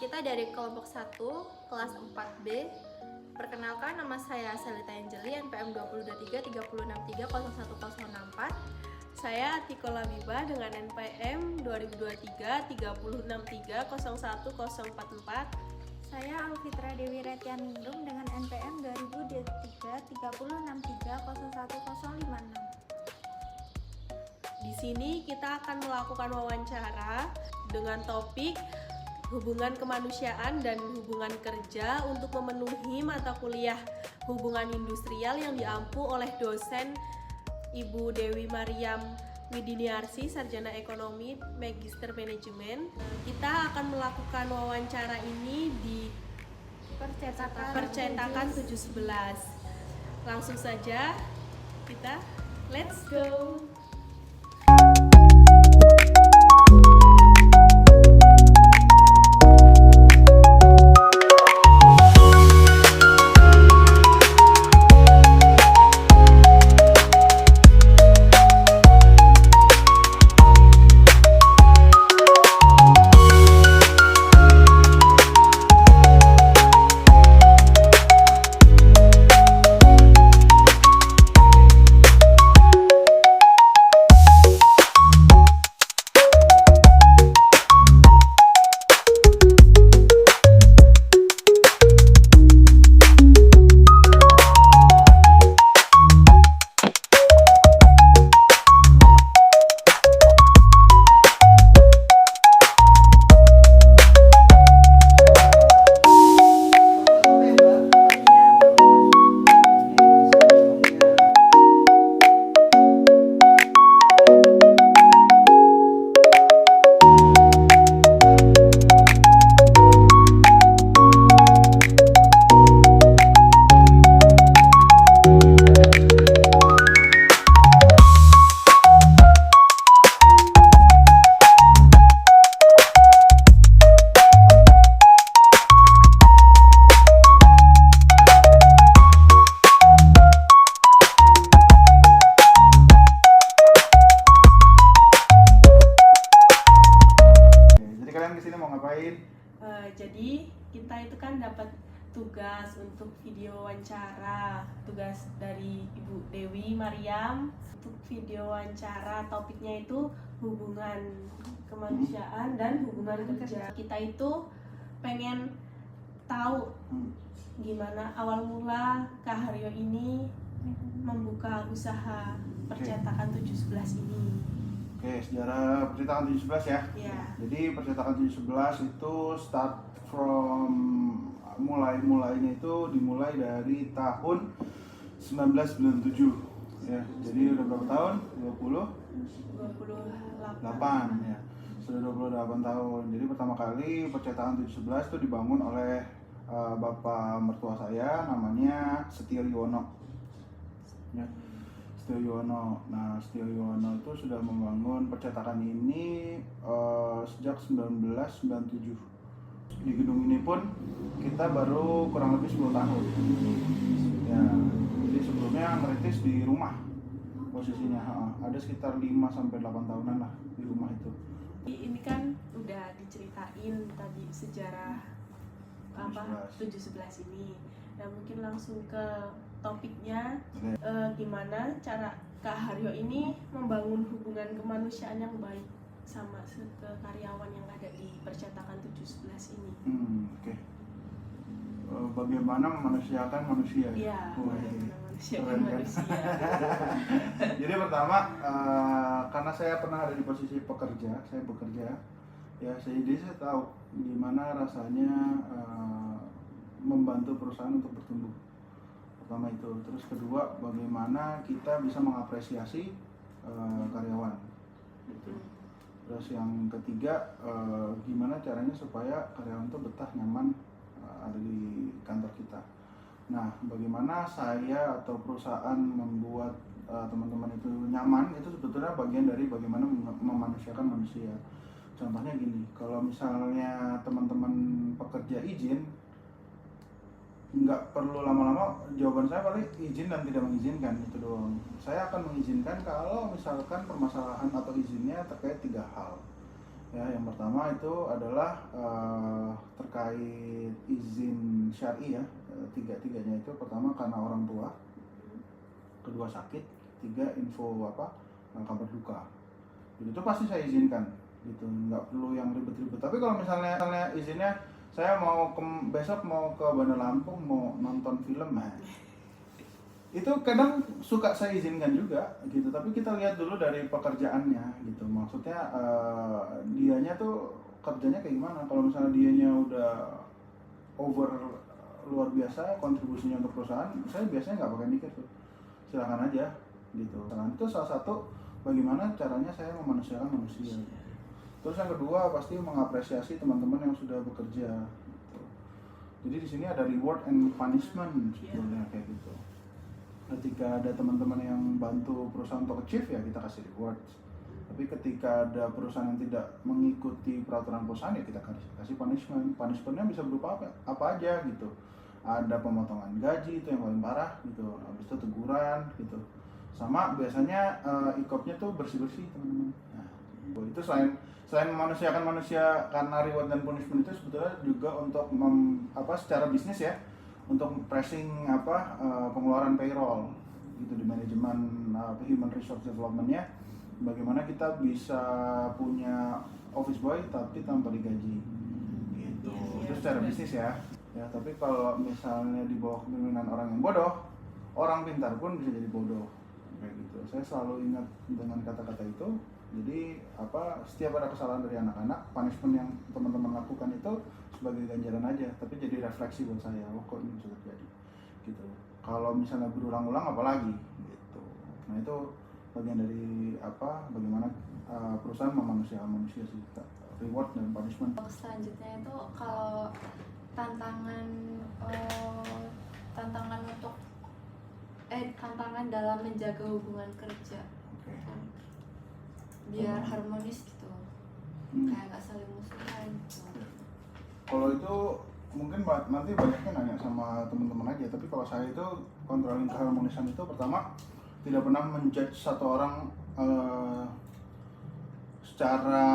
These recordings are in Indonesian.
Kita dari kelompok 1, kelas 4B. Perkenalkan, nama saya Selita Angeli, NPM 2023 306301064. Saya Atiko Labiba dengan NPM 2023 306301044. Saya Alfitra Dewi Retianingrum dengan NPM 2023 306301056. Di sini kita akan melakukan wawancara dengan topik hubungan kemanusiaan dan hubungan kerja untuk memenuhi mata kuliah hubungan industrial yang diampu oleh dosen Ibu Dewi Mariam Widiniarsi, Sarjana Ekonomi, Magister Manajemen. Kita akan melakukan wawancara ini di Percetakan 711. Langsung saja kita let's go. Jadi kita itu kan dapat tugas untuk video wawancara, tugas dari Ibu Dewi Mariam untuk video wawancara. Topiknya itu hubungan kemanusiaan dan hubungan kerja. Kita itu pengen tahu gimana awal mula Kak Haryo ini membuka usaha Percetakan 711 ini. Oke, sejarah Percetakan 711 ya. Ya. Jadi Percetakan 711 itu start from mulainya itu dimulai dari tahun 1997 ya. Jadi udah berapa tahun? 28 ya. Sudah 28 tahun. Jadi pertama kali Percetakan 711 itu dibangun oleh bapak mertua saya, namanya Setio Yuwono. Ya. Setio Yuwono. Nah, Setio Yuwono itu sudah membangun percetakan ini sejak 1997. Di gedung ini pun kita baru kurang lebih 10 tahun. Ya, jadi sebelumnya ngerintis di rumah posisinya. Ada sekitar 5 sampai 8 tahunan lah di rumah itu. Ini kan udah diceritain tadi sejarah 711 ini. Dan mungkin langsung ke topiknya. Gimana cara Kak Haryo ini membangun hubungan kemanusiaan yang baik sama ke karyawan yang ada di Percetakan 711 ini. Oke. Bagaimana memanusiakan manusia? Iya, bagaimana memanusiakan manusia. Jadi pertama, karena saya pernah ada di posisi pekerja, saya bekerja, ya jadi saya tahu gimana rasanya membantu perusahaan untuk bertumbuh. Pertama itu, terus kedua, bagaimana kita bisa mengapresiasi karyawan. Terus yang ketiga, gimana caranya supaya karyawan itu betah, nyaman ada di kantor kita. Nah, bagaimana saya atau perusahaan membuat teman-teman itu nyaman, itu sebetulnya bagian dari bagaimana memanusiakan manusia. Contohnya gini, kalau misalnya teman-teman pekerja izin, nggak perlu lama-lama jawaban saya paling izin dan tidak mengizinkan, itu doang. Saya akan mengizinkan kalau misalkan permasalahan atau izinnya terkait 3 hal. Ya, yang pertama itu adalah terkait terkait izin syar'i ya, tiga-tiganya itu pertama karena orang tua, kedua sakit, tiga info kabar duka. Itu pasti saya izinkan gitu, nggak perlu yang ribet-ribet. Tapi kalau misalnya izinnya saya besok mau ke Bandar Lampung mau nonton film, nah itu kadang suka saya izinkan juga gitu. Tapi kita lihat dulu dari pekerjaannya gitu, maksudnya dianya tuh kerjanya kayak gimana. Kalau misalnya dianya udah over luar biasa kontribusinya untuk perusahaan, saya biasanya nggak pakai mikir tuh, silakan aja gitu. Nah itu salah satu bagaimana caranya saya memanusiakan manusia. Terus yang kedua pasti mengapresiasi teman-teman yang sudah bekerja gitu. Jadi di sini ada reward and punishment sebetulnya kayak gitu. Ketika ada teman-teman yang bantu perusahaan untuk achieve ya kita kasih reward. Tapi ketika ada perusahaan yang tidak mengikuti peraturan perusahaan ya kita kasih punishment. Punishmentnya bisa berupa apa aja gitu. Ada pemotongan gaji, itu yang paling parah gitu. Habis itu teguran gitu. Sama biasanya ikopnya tuh bersih-bersih teman-teman. Nah, itu selain memanusiakan manusia karena reward dan punishment itu sebetulnya juga untuk secara bisnis ya, untuk pressing pengeluaran payroll gitu di manajemen human resource development-nya, bagaimana kita bisa punya office boy tapi tanpa digaji gitu. Itu secara bisnis ya. Ya, tapi kalau misalnya di bawah kepemimpinan orang yang bodoh, orang pintar pun bisa jadi bodoh kayak gitu. Saya selalu ingat dengan kata-kata itu. Jadi setiap ada kesalahan dari anak-anak, punishment yang teman-teman lakukan itu sebagai ganjaran aja, tapi jadi refleksi buat saya, kok ini bisa terjadi gitu. Kalau misalnya berulang-ulang apalagi gitu. Nah itu bagian dari bagaimana perusahaan memanusiakan manusia sih, reward dan punishment. Selanjutnya itu kalau tantangan dalam menjaga hubungan kerja, biar harmonis gitu, kayak nggak saling musuhan gitu. Kalau itu mungkin nanti banyaknya nanya sama teman-teman aja, tapi kalau saya itu controlling keharmonisan itu pertama tidak pernah menjudge satu orang secara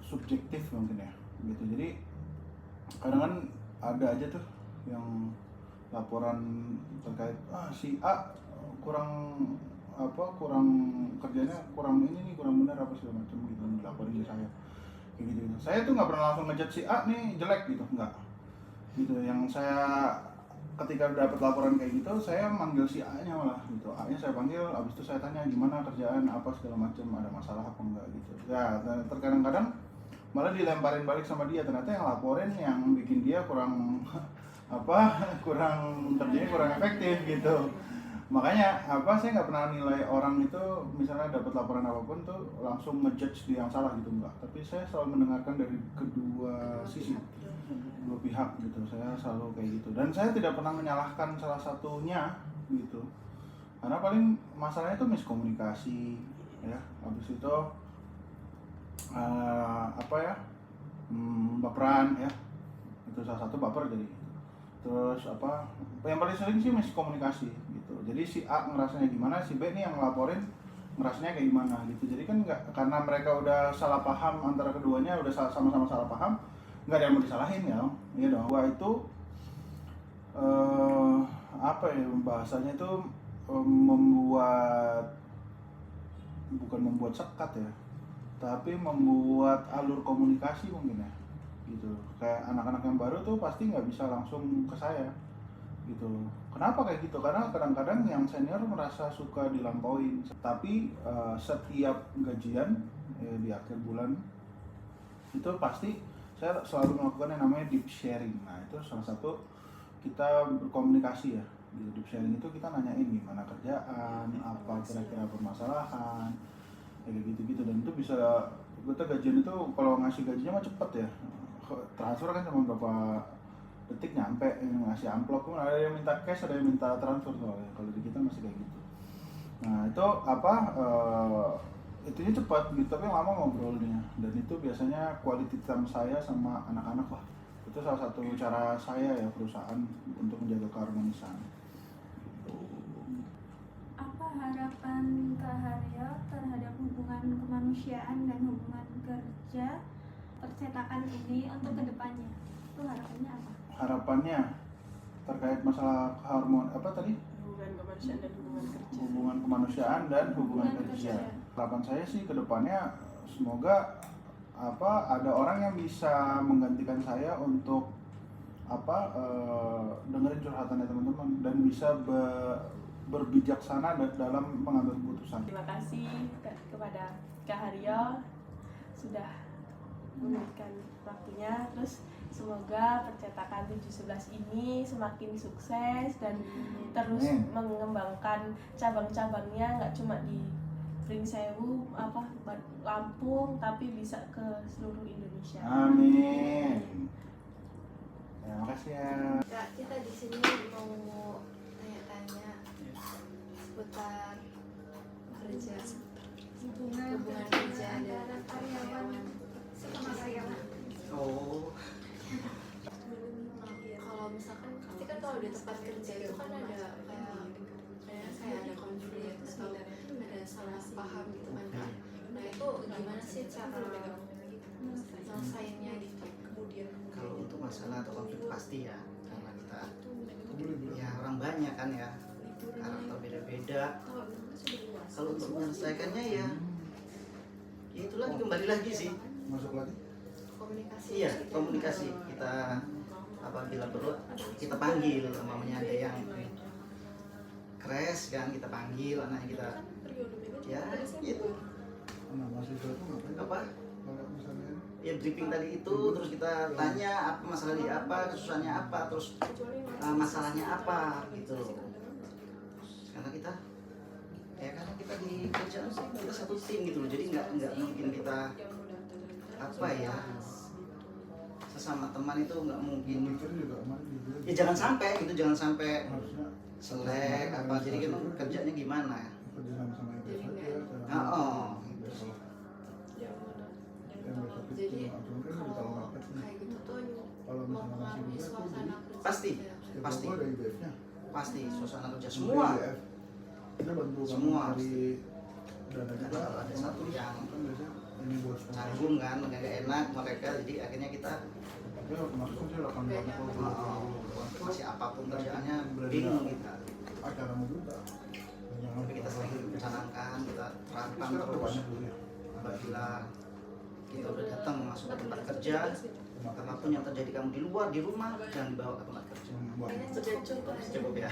subjektif mungkin ya gitu. Jadi kadang kan ada aja tuh yang laporan terkait si A kurang kerjanya kurang benar apa segala macam gitu, dilaporin ke saya kayak gitu. Saya tuh nggak pernah langsung ngejudge si A nih jelek gitu, nggak gitu. Yang saya ketika dapat laporan kayak gitu, saya manggil si A-nya malah gitu. A-nya saya panggil, abis itu saya tanya gimana kerjaan apa segala macam, ada masalah apa enggak gitu. Ya, terkadang-kadang malah dilemparin balik sama dia, ternyata yang laporin yang bikin dia kurang kerjanya kurang efektif gitu. Makanya saya nggak pernah nilai orang itu misalnya dapat laporan apapun tuh langsung ngejudge dia yang salah gitu, enggak. Tapi saya selalu mendengarkan dari kedua sisi, dua pihak gitu. Saya selalu kayak gitu, dan saya tidak pernah menyalahkan salah satunya gitu, karena paling masalahnya itu miskomunikasi ya. Habis itu baperan ya, itu salah satu baper jadi. Terus yang paling sering sih miskomunikasi gitu. Jadi si A ngerasanya gimana, si B nih yang ngelaporin ngerasanya kayak gimana gitu. Jadi kan karena mereka udah salah paham antara keduanya, udah sama-sama salah paham, nggak ada yang mau disalahin ya, iya dong. Gua itu bahasanya itu bukan membuat sekat ya, tapi membuat alur komunikasi mungkin ya gitu. Kayak anak-anak yang baru tuh pasti nggak bisa langsung ke saya gitu. Kenapa kayak gitu? Karena kadang-kadang yang senior merasa suka dilampauin. Tapi setiap gajian di akhir bulan itu pasti saya selalu melakukan yang namanya deep sharing. Nah itu salah satu kita berkomunikasi ya gitu. Deep sharing itu kita nanyain gimana kerjaan, apa kira-kira permasalahan kayak gitu-gitu. Dan itu bisa kita gajian itu kalau ngasih gajinya mah cepet ya, transfer kan cuma berapa detik nyampe, ngasih amplop pun ada yang minta cash, ada yang minta transfer soalnya. Kalau di kita masih kayak gitu. Nah itu itunya cepat gitu, tapi lama ngobrolnya. Dan itu biasanya quality time saya sama anak-anak lah. Itu salah satu cara saya ya perusahaan untuk menjaga keharmonisan. Apa harapan Kak Haryo terhadap hubungan kemanusiaan dan hubungan kerja percetakan ini untuk kedepannya? harapannya terkait masalah apa tadi, hubungan kemanusiaan dan hubungan kerja. hubungan kemanusiaan dan hubungan kerja. Harapan saya sih ke depannya semoga ada orang yang bisa menggantikan saya untuk dengerin curhatannya teman-teman dan bisa berbijaksana dalam mengambil keputusan. Terima kasih kepada Kak Haryo sudah memberikan waktunya. Terus semoga percetakan 711 ini semakin sukses dan terus mengembangkan cabang-cabangnya, nggak cuma di Pringsewu, Lampung, tapi bisa ke seluruh Indonesia. Amin. Terima kasih ya. Kak, kita di sini mau tanya-tanya seputar kerja, hubungan kerja antara karyawan sama karyawan. Oh, kalau misalkan pasti kan kalau di tempat kerja itu kan ada kayak ada konflik atau ada salah paham gitu kan Kak. Nah itu gimana sih cara nyelesainnya gitu? kalau untuk masalah atau konflik pasti ya, karena kita ya orang banyak kan ya, karakter beda-beda. Kalau untuk menyelesaikannya ya itu lagi kembali lagi sih. Masuk lagi. Komunikasi. Iya, komunikasi. Kita apabila perlu kita panggil, namanya ada yang crash kan, kita panggil anaknya, kita ya itu Nah, mahasiswa itu ngapain? apa Kalau misalnya ya briefing tadi itu, terus kita tanya apa masalah dia, apa kesusahannya apa, terus masalahnya apa gitu. Karena kita di kerjaan sih kita satu tim gitu loh, jadi nggak mungkin kita apa ya, sesama teman itu nggak mungkin mikir juga kemarin juga ya, jangan sampai harusnya selek apa, jadi kan kerjanya gimana ya. kerja sama-sama yang biasa aja. Oh, Yang besok itu Jadi langsung kan kita kalau market nih. kayak gitu tuh Kalau misalnya masih mempengaruhi muda tuh suasana kerja. Pasti. gitu ya. setiap Pasti. toko ada IBF-nya. pasti suasana kerja Ada semua. IBF. Kita bantu kamu Semua cari dana Karena juga. kalau ada satu yang kan biasanya ini bos canggung kan, nggak enak mereka, jadi akhirnya kita Tapi kemarin kan saya 8 masih apapun kerjaannya bingung kita. acaramu juga. Jangan Tapi kita sering mencanangkan, kita terapkan terus. Apabila kita udah datang masuk ke tempat kerja, apapun yang terjadi kamu di luar, di rumah, jangan dibawa ke tempat kerja. Sudah cukup. Cukup ya.